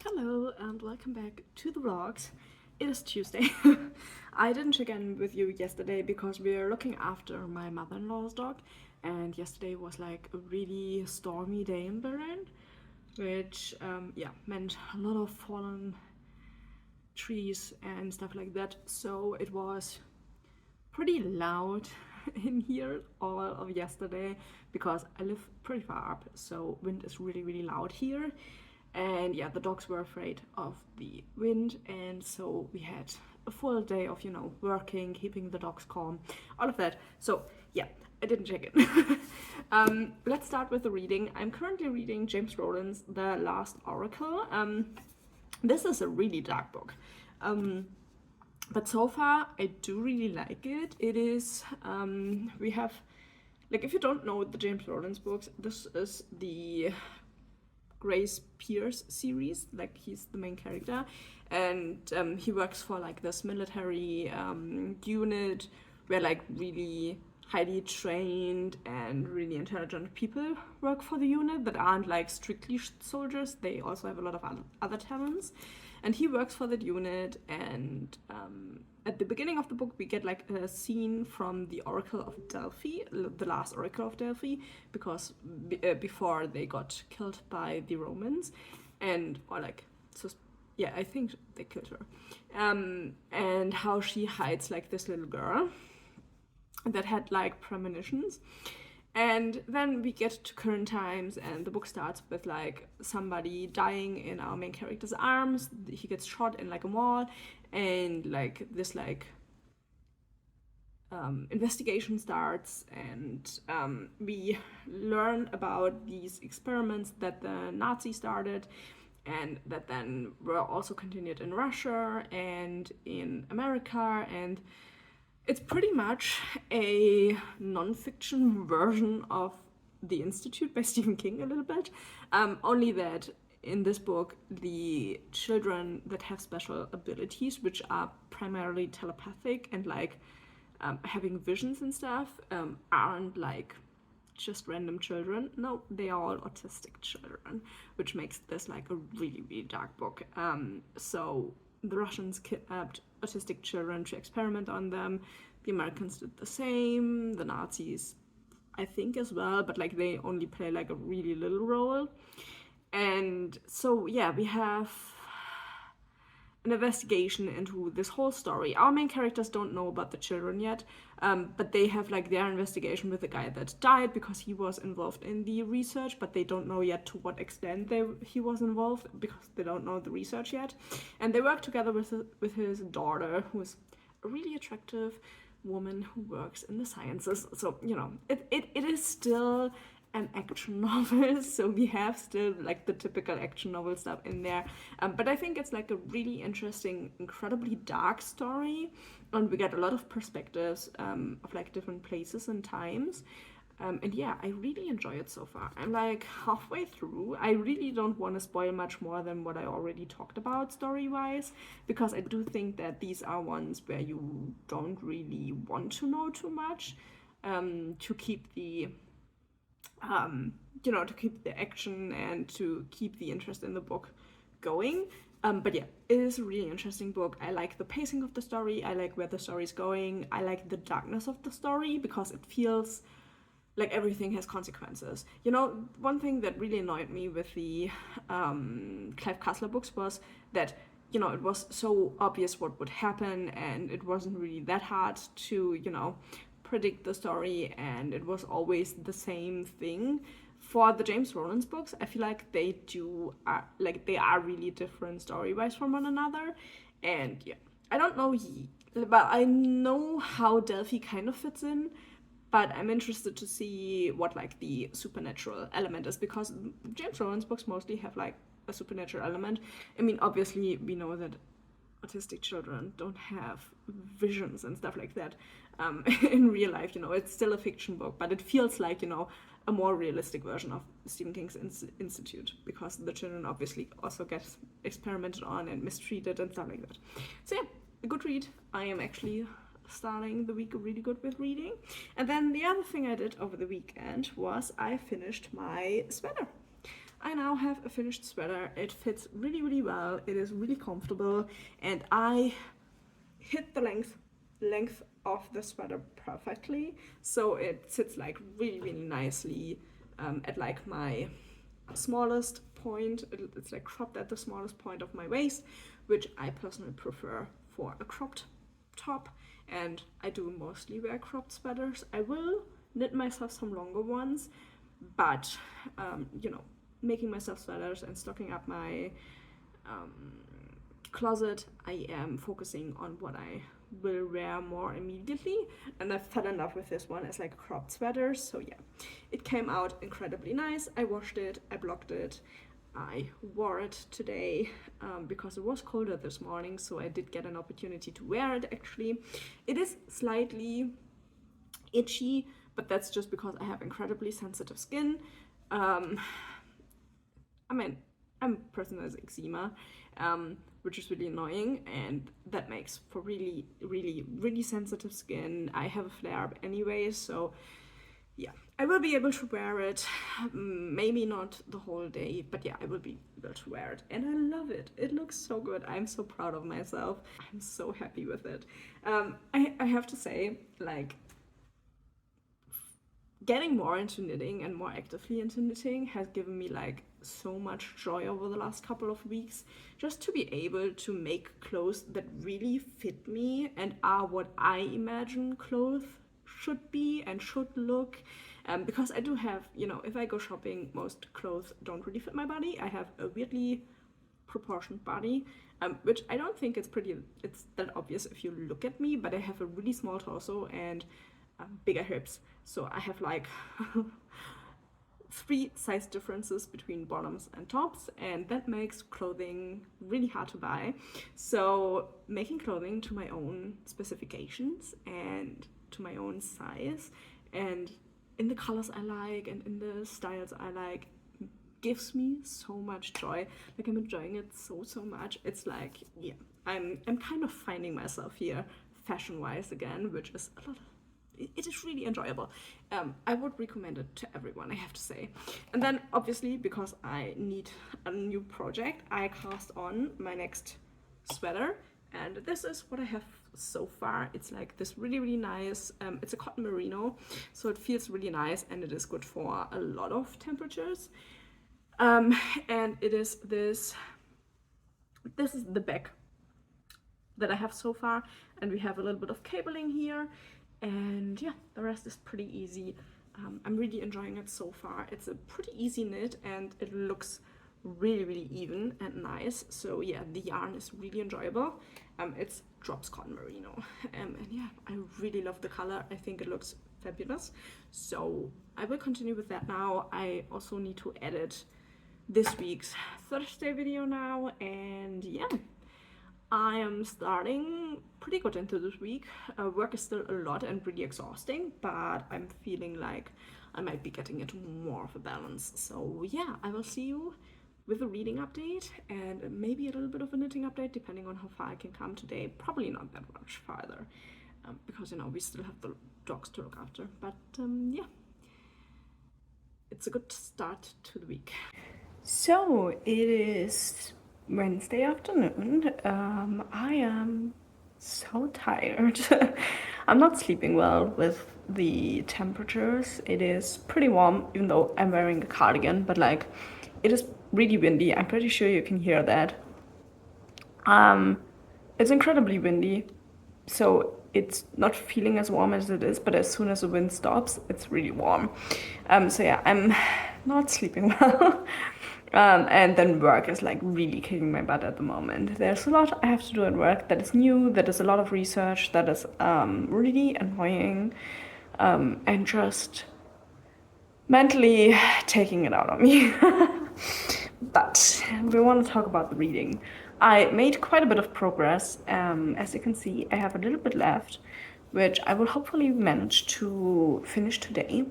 Hello and welcome back to the vlogs. It is Tuesday. I didn't check in with you yesterday because we are looking after my mother-in-law's dog, and yesterday was like a really stormy day in Berlin, which meant a lot of fallen trees and stuff like that. So it was pretty loud in here all of yesterday because I live pretty far up, so wind is really loud here. And yeah, the dogs were afraid of the wind, and so we had a full day of, working, keeping the dogs calm, all of that. So yeah, I didn't check in. Let's start with the reading. I'm currently reading James Rowland's The Last Oracle. This is a really dark book. But so far, I do really like it. It is, we have, like, if you don't know the James Rowland's books, this is the Grace Pierce series. Like, he's the main character, and he works for like this military unit where like really highly trained and really intelligent people work for the unit that aren't like strictly soldiers. They also have a lot of other talents, and he works for that unit. And at the beginning of the book we get like a scene from the Oracle of Delphi, the last Oracle of Delphi, because before they got killed by the Romans, and or like so yeah, I think they killed her, and how she hides like this little girl that had like premonitions. And then we get to current times, and the book starts with like somebody dying in our main character's arms. He gets shot in like a wall, and like this like investigation starts, and we learn about these experiments that the Nazis started, and that then were also continued in Russia and in America. And it's pretty much a non-fiction version of The Institute by Stephen King, a little bit. Only that in this book, the children that have special abilities, which are primarily telepathic and like having visions and stuff, aren't like just random children. No, they are all autistic children, which makes this like a really dark book. So the Russians kidnapped autistic children to experiment on them. The Americans did the same. The Nazis, I think, as well, but like they only play like a really little role. And so yeah, we have an investigation into this whole story. Our main characters don't know about the children yet, but they have like their investigation with the guy that died because he was involved in the research, but they don't know yet to what extent he was involved because they don't know the research yet. And they work together with his daughter, who is a really attractive woman who works in the sciences. So it is still an action novel, so we have still like the typical action novel stuff in there, but I think it's like a really interesting, incredibly dark story, and we get a lot of perspectives of like different places and times. And yeah, I really enjoy it so far. I'm like halfway through. I really don't want to spoil much more than what I already talked about story-wise, because I do think that these are ones where you don't really want to know too much, to keep the to keep the action and to keep the interest in the book going. But yeah, it is a really interesting book. I like the pacing of the story. I like where the story is going. I like the darkness of the story because it feels like everything has consequences. One thing that really annoyed me with the Clive Cussler books was that, it was so obvious what would happen, and it wasn't really that hard to, predict the story, and it was always the same thing. For the James Rowland's books, I feel like they are really different story-wise from one another. And yeah, I don't know, but I know how Delphi kind of fits in, but I'm interested to see what like the supernatural element is, because James Rowland's books mostly have like a supernatural element. I mean, obviously we know that autistic children don't have visions and stuff like that in real life. It's still a fiction book, but it feels like, a more realistic version of Stephen King's Institute, because the children obviously also get experimented on and mistreated and stuff like that. So yeah, a good read. I am actually starting the week really good with reading. And then the other thing I did over the weekend was I finished my sweater. I now have a finished sweater. It fits really, really well. It is really comfortable, and I hit the length of the sweater perfectly, so it sits like really, really nicely at like my smallest point. It's like cropped at the smallest point of my waist, which I personally prefer for a cropped top, and I do mostly wear cropped sweaters. I will knit myself some longer ones, but making myself sweaters and stocking up my closet, I am focusing on what I will wear more immediately, and I fell in love with this one as like a cropped sweater. So yeah, it came out incredibly nice. I washed it, I blocked it, I wore it today because it was colder this morning, so I did get an opportunity to wear it. Actually, it is slightly itchy, but that's just because I have incredibly sensitive skin. I mean, I'm a person that has eczema, which is really annoying, and that makes for really, really, really sensitive skin. I have a flare up anyway, so yeah, I will be able to wear it. Maybe not the whole day, but yeah, I will be able to wear it, and I love it. It looks so good. I'm so proud of myself. I'm so happy with it. I have to say, like, getting more into knitting and more actively into knitting has given me like so much joy over the last couple of weeks, just to be able to make clothes that really fit me and are what I imagine clothes should be and should look. Because I do have, if I go shopping, most clothes don't really fit my body. I have a weirdly proportioned body, which I don't think it's that obvious if you look at me, but I have a really small torso and bigger hips. So I have like 3 size differences between bottoms and tops, and that makes clothing really hard to buy. So making clothing to my own specifications and to my own size and in the colors I like and in the styles I like gives me so much joy. Like, I'm enjoying it so much. It's like, yeah, I'm kind of finding myself here fashion wise again, which is a lot of, it is really enjoyable. I would recommend it to everyone, I have to say. And then obviously, because I need a new project, I cast on my next sweater, and this is what I have so far. It's like this really, really nice, it's a cotton merino, so it feels really nice, and it is good for a lot of temperatures. And it is this is the back that I have so far, and we have a little bit of cabling here, and yeah, the rest is pretty easy. I'm really enjoying it so far. It's a pretty easy knit, and it looks really, really even and nice. So yeah, the yarn is really enjoyable. It's Drops Cotton Merino, and yeah, I really love the color. I think it looks fabulous, so I will continue with that now. I also need to edit this week's Thursday video now, and yeah, I am starting pretty good into this week. Work is still a lot and really exhausting, but I'm feeling like I might be getting into more of a balance. So yeah, I will see you with a reading update and maybe a little bit of a knitting update, depending on how far I can come today. Probably not that much farther, because we still have the dogs to look after. But yeah, it's a good start to the week. So it is Wednesday afternoon. I am so tired. I'm not sleeping well with the temperatures. It is pretty warm, even though I'm wearing a cardigan, but like, it is really windy. I'm pretty sure you can hear that. It's incredibly windy, so it's not feeling as warm as it is, but as soon as the wind stops, it's really warm. So yeah, I'm not sleeping well. And then work is like really kicking my butt at the moment. There's a lot I have to do at work that is new, that is a lot of research, that is really annoying, and just mentally taking it out on me. But we want to talk about the reading. I made quite a bit of progress. As you can see, I have a little bit left, which I will hopefully manage to finish today.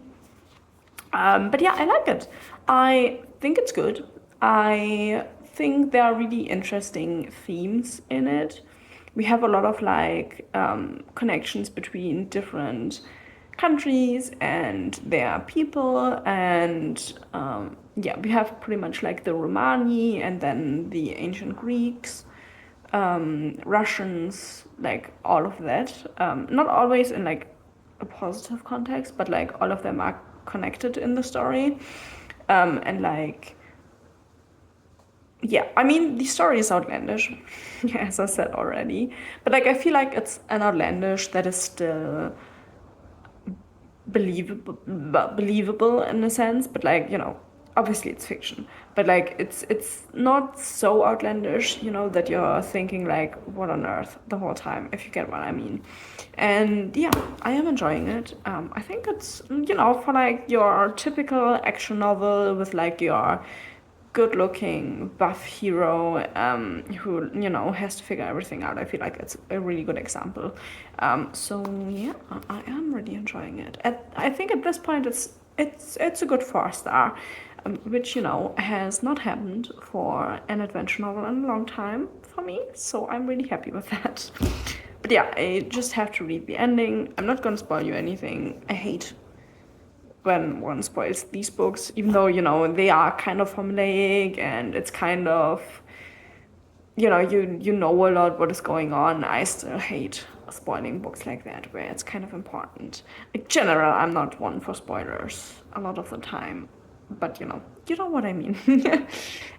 But yeah, I like it. I think it's good. I think there are really interesting themes in it. We have a lot of like connections between different countries and their people, and yeah, we have pretty much like the Romani and then the ancient Greeks, Russians, like all of that. Not always in like a positive context, but like all of them are connected in the story. And like, yeah, I mean, the story is outlandish, as I said already. But like, I feel like it's an outlandish that is still believable in a sense, but like, you know, obviously it's fiction, but like it's not so outlandish, you know, that you're thinking like, what on earth the whole time, if you get what I mean. And yeah, I am enjoying it. I think it's, you know, for like your typical action novel with like your good-looking buff hero who, you know, has to figure everything out. I feel like it's a really good example. So yeah, I am really enjoying it. I think at this point it's a good 4-star, which, you know, has not happened for an adventure novel in a long time for me. So I'm really happy with that. But yeah, I just have to read the ending. I'm not gonna spoil you anything. I hate when one spoils these books, even though, you know, they are kind of formulaic and it's kind of, you know, you know a lot what is going on. I still hate spoiling books like that, where it's kind of important. In general, I'm not one for spoilers a lot of the time, but you know what I mean.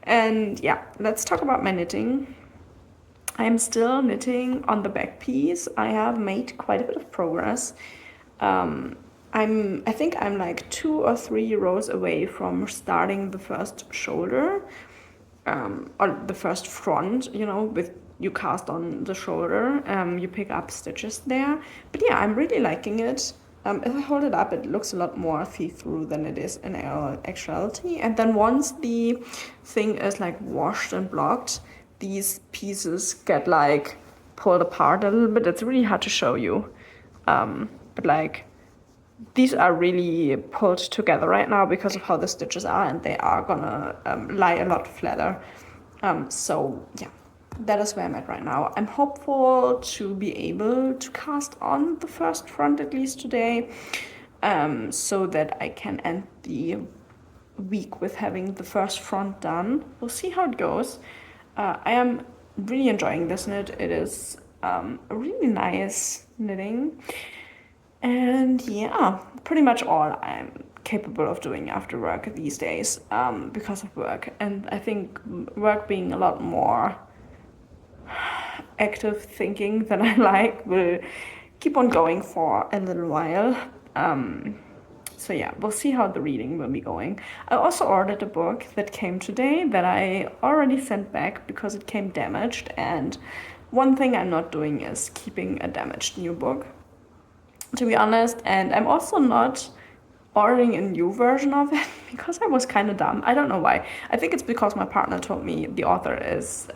And yeah, let's talk about my knitting. I'm still knitting on the back piece. I have made quite a bit of progress. I think I'm like 2 or 3 rows away from starting the first shoulder, or the first front, you know, with you cast on the shoulder, you pick up stitches there. But yeah, I'm really liking it. If I hold it up, it looks a lot more see-through than it is in actuality. And then once the thing is like washed and blocked, these pieces get like pulled apart a little bit. It's really hard to show you. But like, these are really pulled together right now because of how the stitches are, and they are gonna lie a lot flatter. So yeah, that is where I'm at right now. I'm hopeful to be able to cast on the first front at least today, so that I can end the week with having the first front done. We'll see how it goes. I am really enjoying this knit. It is a really nice knitting. And yeah, pretty much all I'm capable of doing after work these days, because of work. And I think work being a lot more active thinking than I like will keep on going for a little while. So yeah, we'll see how the reading will be going. I also ordered a book that came today that I already sent back because it came damaged. And one thing I'm not doing is keeping a damaged new book, to be honest. And I'm also not ordering a new version of it because I was kind of dumb. I don't know why. I think it's because my partner told me the author is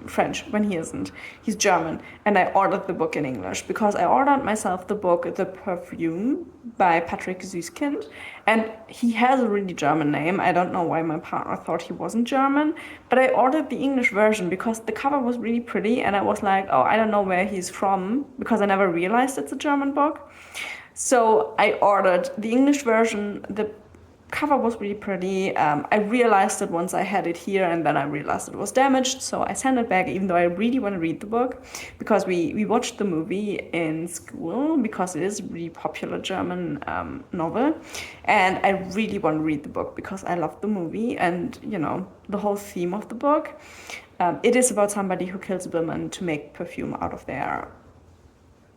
French when he isn't. He's German. And I ordered the book in English because I ordered myself the book The Perfume by Patrick Süskind. And he has a really German name. I don't know why my partner thought he wasn't German. But I ordered the English version because the cover was really pretty. And I was like, oh, I don't know where he's from, because I never realized it's a German book. So I ordered the English version. The cover was really pretty. I realized it once I had it here, and then I realized it was damaged, so I sent it back, even though I really want to read the book, because we watched the movie in school, because it is a really popular German novel, and I really want to read the book because I love the movie and, you know, the whole theme of the book. It is about somebody who kills women to make perfume out of their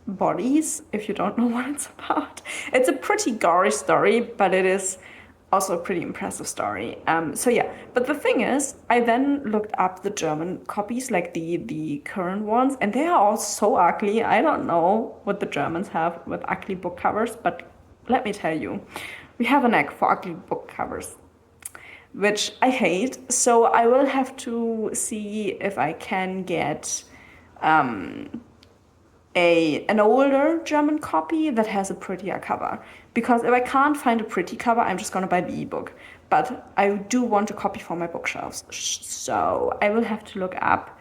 bodies, if you don't know what it's about. It's a pretty gory story, but it is also a pretty impressive story. So yeah, but the thing is, I then looked up the German copies, like the current ones, and they are all so ugly. I don't know what the Germans have with ugly book covers, but let me tell you, we have a knack for ugly book covers, which I hate. So I will have to see if I can get an older German copy that has a prettier cover. Because if I can't find a pretty cover, I'm just gonna buy the ebook. But I do want a copy for my bookshelves. So I will have to look up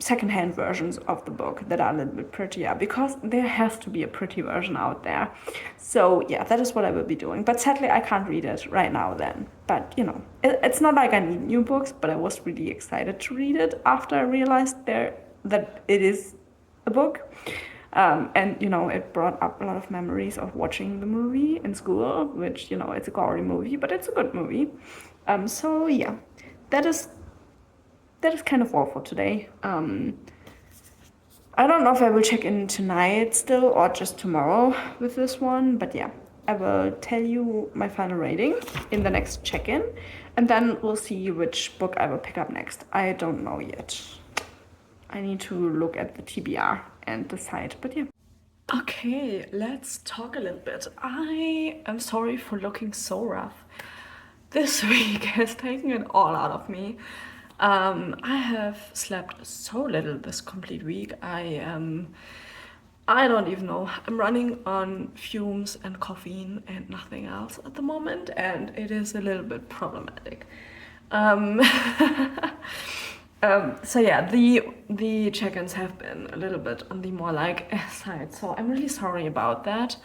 secondhand versions of the book that are a little bit prettier, because there has to be a pretty version out there. So yeah, that is what I will be doing. But sadly, I can't read it right now then. But you know, it's not like I need new books, but I was really excited to read it after I realized that it is a book. And you know, it brought up a lot of memories of watching the movie in school, which, you know, it's a gory movie, but it's a good movie. So yeah, that is kind of all for today. I don't know if I will check in tonight still or just tomorrow with this one, but yeah, I will tell you my final rating in the next check-in, and then we'll see which book I will pick up next. I don't know yet. I need to look at the TBR and decide, but yeah. Okay, let's talk a little bit. I am sorry for looking so rough. This week has taken it all out of me. I have slept so little this complete week. I don't even know. I'm running on fumes and caffeine and nothing else at the moment, and it is a little bit problematic. So yeah, the check-ins have been a little bit on the more like side, so I'm really sorry about that.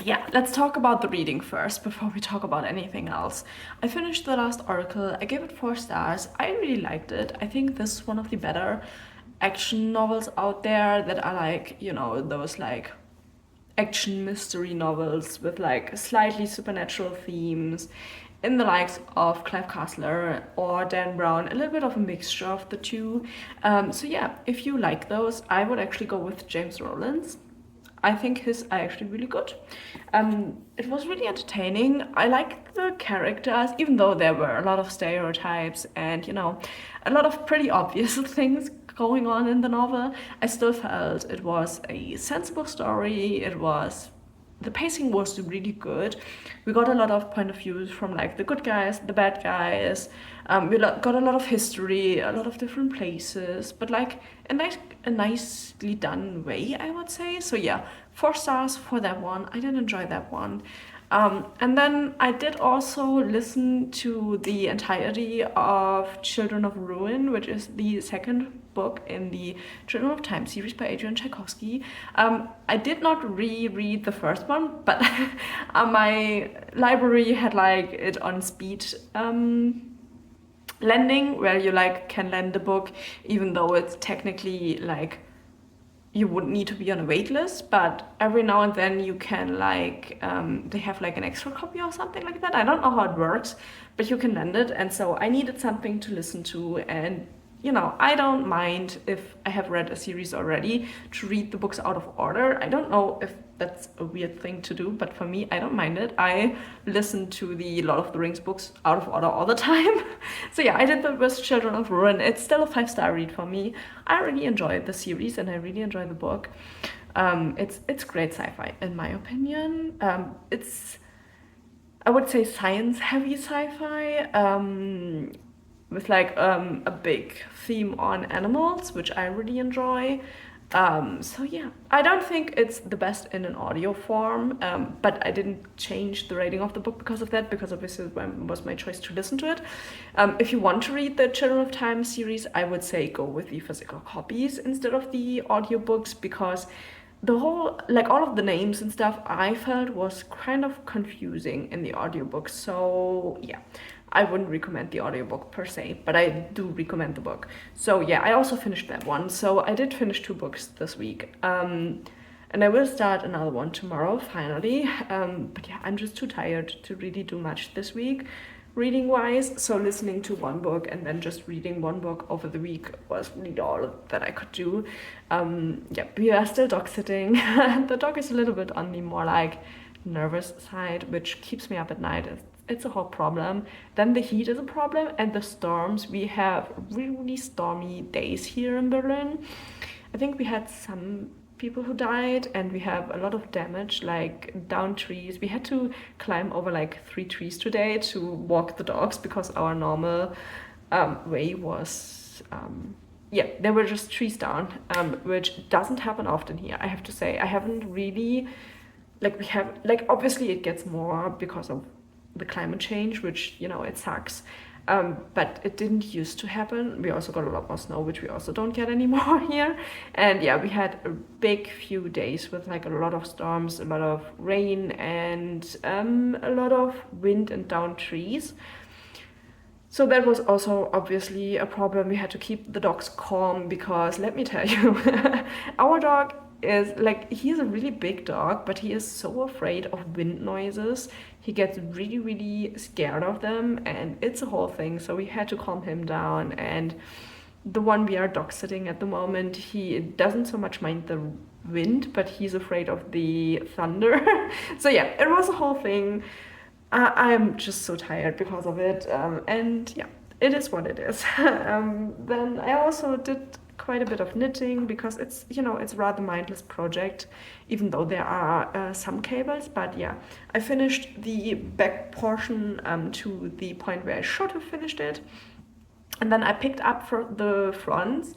Yeah, let's talk about the reading first before we talk about anything else. I finished the last article. I gave it 4 stars. I really liked it. I think this is one of the better action novels out there that are like, you know, those like action mystery novels with like slightly supernatural themes, in the likes of Clive Castler or Dan Brown, a little bit of a mixture of the two. So yeah, if you like those, I would actually go with James Rowland's. I think his are actually really good. It was really entertaining. I liked the characters, even though there were a lot of stereotypes and, you know, a lot of pretty obvious things going on in the novel. I still felt it was a sensible story. The pacing was really good. We got a lot of point of views from like the good guys, the bad guys. We got a lot of history, a lot of different places, but like a nicely done way, I would say. So yeah, 4 stars for that one. I did enjoy that one. And then I did also listen to the entirety of Children of Ruin, which is the second book in the Children of Time series by Adrian Tchaikovsky. I did not reread the first one, but my library had like it on speed lending, where you like can lend the book even though it's technically like you wouldn't need to be on a wait list, but every now and then you can like they have like an extra copy or something like that. I don't know how it works, but you can lend it, and so I needed something to listen to. And you know, I don't mind if I have read a series already to read the books out of order. I don't know if that's a weird thing to do, but for me, I don't mind it. I listen to the Lord of the Rings books out of order all the time. So yeah, I did that with Children of Ruin. It's still a 5-star read for me. I really enjoyed the series and I really enjoyed the book. It's great sci-fi in my opinion. It's, I would say, science-heavy sci-fi. With like a big theme on animals, which I really enjoy. So yeah, I don't think it's the best in an audio form, but I didn't change the rating of the book because of that, because obviously it was my choice to listen to it. If you want to read the Children of Time series, I would say go with the physical copies instead of the audiobooks, because the whole, like all of the names and stuff, I felt was kind of confusing in the audiobook. So yeah, I wouldn't recommend the audiobook per se, but I do recommend the book. So yeah, I also finished that one. So I did finish 2 books this week. And I will start another one tomorrow, finally. But yeah, I'm just too tired to really do much this week, reading-wise. So listening to 1 book and then just reading 1 book over the week was really all that I could do. Yeah, we are still dog sitting. The dog is a little bit on the more like nervous side, which keeps me up at night. It's a whole problem. Then the heat is a problem, and the storms. We have really stormy days here in Berlin. I think we had some people who died, and we have a lot of damage, like down trees. We had to climb over like 3 trees today to walk the dogs, because our normal way was yeah, there were just trees down, which doesn't happen often here, I have to say. I haven't really, like, we have, like, obviously it gets more because of the climate change, which, you know, it sucks. but it didn't used to happen. We also got a lot more snow, which we also don't get anymore here. And yeah, we had a big few days with like a lot of storms, a lot of rain, and a lot of wind and downed trees. So that was also obviously a problem. We had to keep the dogs calm because let me tell you, our dog is like, he is a really big dog, but he is so afraid of wind noises. He gets really, really scared of them, and it's a whole thing. So we had to calm him down. And the one we are dog sitting at the moment, he doesn't so much mind the wind, but he's afraid of the thunder. So yeah, it was a whole thing. I'm just so tired because of it, and yeah, it is what it is. Then I also did quite a bit of knitting because it's, you know, it's a rather mindless project, even though there are some cables. But yeah, I finished the back portion to the point where I should have finished it, and then I picked up for the fronts,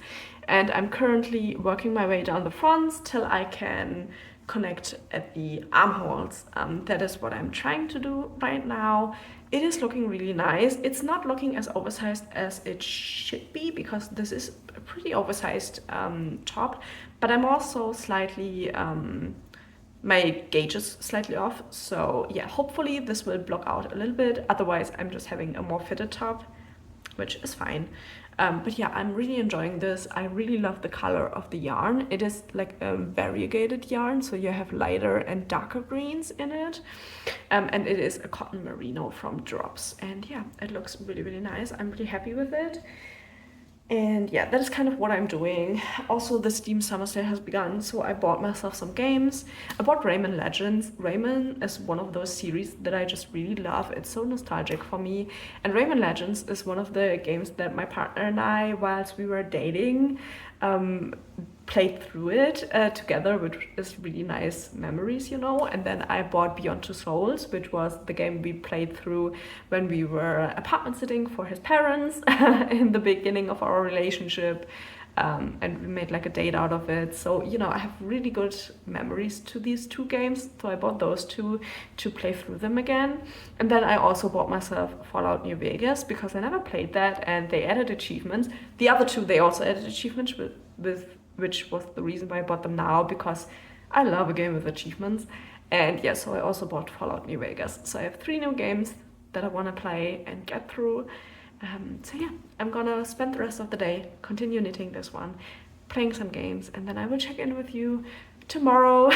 and I'm currently working my way down the fronts till I can connect at the armholes. That is what I'm trying to do right now. It is looking really nice. It's not looking as oversized as it should be because this is a pretty oversized top, but I'm also slightly my gauge is slightly off, so yeah, hopefully this will block out a little bit. Otherwise I'm just having a more fitted top, which is fine. But yeah, I'm really enjoying this. I really love the color of the yarn. It is like a variegated yarn, so you have lighter and darker greens in it. And it is a cotton merino from Drops. And yeah, it looks really, really nice. I'm really happy with it. And yeah, that is kind of what I'm doing. Also, the Steam Summer Sale has begun, so I bought myself some games. I bought Rayman Legends. Rayman is one of those series that I just really love. It's so nostalgic for me. And Rayman Legends is one of the games that my partner and I, whilst we were dating, played through it together, which is really nice memories, you know. And then I bought Beyond Two Souls, which was the game we played through when we were apartment sitting for his parents in the beginning of our relationship. And we made like a date out of it. So, you know, I have really good memories to these two games. So I bought those two to play through them again. And then I also bought myself Fallout New Vegas because I never played that and they added achievements. The other two, they also added achievements with which was the reason why I bought them now, because I love a game with achievements. And yeah, so I also bought Fallout New Vegas. So I have 3 new games that I want to play and get through. So yeah, I'm gonna spend the rest of the day continue knitting this one, playing some games, and then I will check in with you tomorrow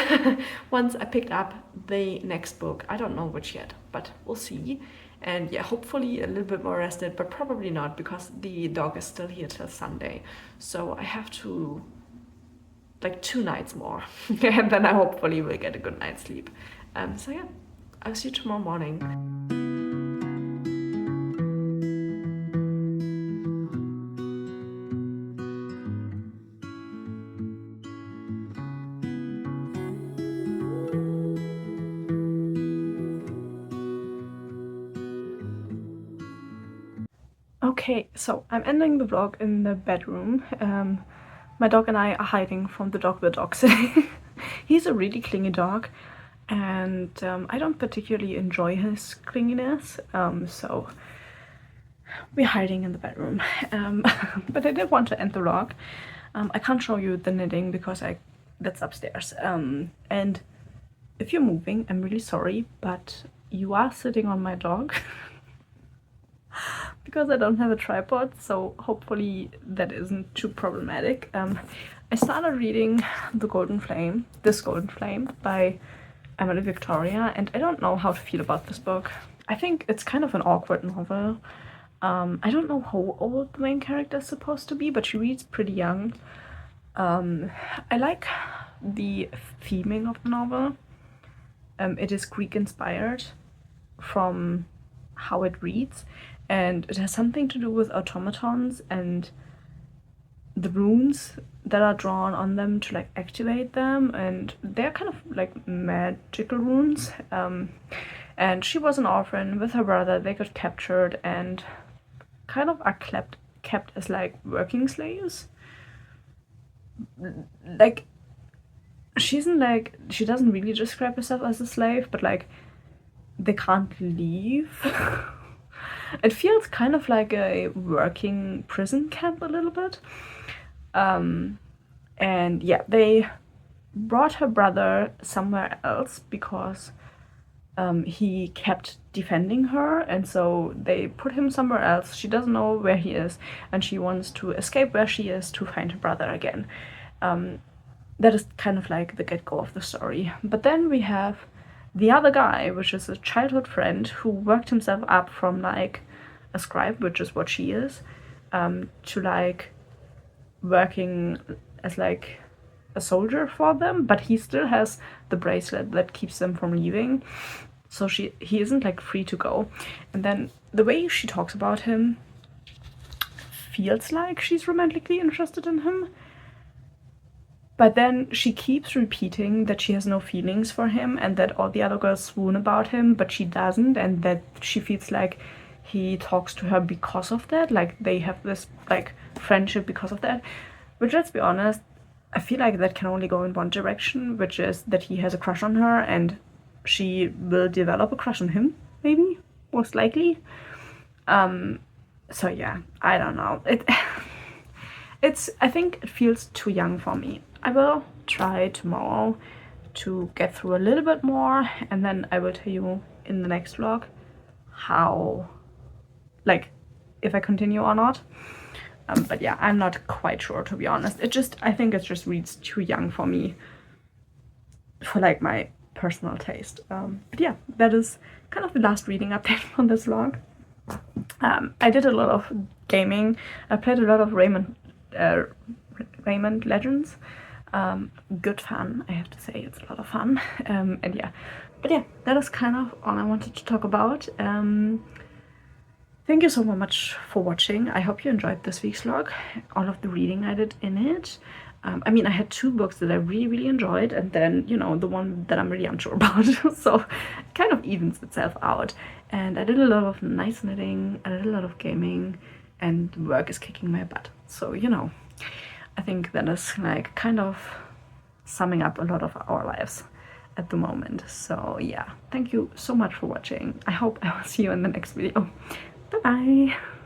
once I picked up the next book. I don't know which yet, but we'll see. And yeah, hopefully a little bit more rested, but probably not because the dog is still here till Sunday. So I have to like 2 nights more and then I hopefully will get a good night's sleep. So yeah, I'll see you tomorrow morning. Okay, so I'm ending the vlog in the bedroom. My dog and I are hiding from the dog sitting. He's a really clingy dog, and I don't particularly enjoy his clinginess, so we're hiding in the bedroom. But I did want to end the vlog. I can't show you the knitting because that's upstairs. And if you're moving, I'm really sorry, but you are sitting on my dog. Because I don't have a tripod, so hopefully that isn't too problematic. I started reading This Golden Flame by Emily Victoria, and I don't know how to feel about this book. I think it's kind of an awkward novel. I don't know how old the main character is supposed to be, but she reads pretty young. I like the theming of the novel. It is Greek inspired from how it reads, and it has something to do with automatons and the runes that are drawn on them to like activate them, and they're kind of like magical runes. And she was an orphan with her brother. They got captured and kind of are kept as like working slaves. Like she doesn't really describe herself as a slave, but like they can't leave. It feels kind of like a working prison camp a little bit. And yeah, they brought her brother somewhere else because he kept defending her, and so they put him somewhere else. She doesn't know where he is, and she wants to escape where she is to find her brother again. That is kind of like the get-go of the story. But then we have the other guy, which is a childhood friend who worked himself up from like a scribe, which is what she is, to like working as like a soldier for them, but he still has the bracelet that keeps them from leaving, so he isn't like free to go. And then the way she talks about him feels like she's romantically interested in him, but then she keeps repeating that she has no feelings for him and that all the other girls swoon about him, but she doesn't, and that she feels like he talks to her because of that, like they have this like friendship because of that. Which, let's be honest, I feel like that can only go in one direction, which is that he has a crush on her and she will develop a crush on him, maybe, most likely. So yeah, I don't know. I think it feels too young for me. I will try tomorrow to get through a little bit more, and then I will tell you in the next vlog how, like, if I continue or not. But yeah, I'm not quite sure, to be honest. I think it just reads too young for me, for like my personal taste. But yeah, that is kind of the last reading update on this vlog. I did a lot of gaming. I played a lot of Rayman Legends. Good fun, I have to say. It's a lot of fun. And yeah, but yeah, that is kind of all I wanted to talk about. Thank you so much for watching. I hope you enjoyed this week's vlog, all of the reading I did in it. I mean, I had 2 books that I really enjoyed, and then, you know, the one that I'm really unsure about. So it kind of evens itself out. And I did a lot of nice knitting, I did a lot of gaming, and work is kicking my butt. So, you know, I think that is like kind of summing up a lot of our lives at the moment. So yeah, thank you so much for watching. I hope I will see you in the next video. Bye bye!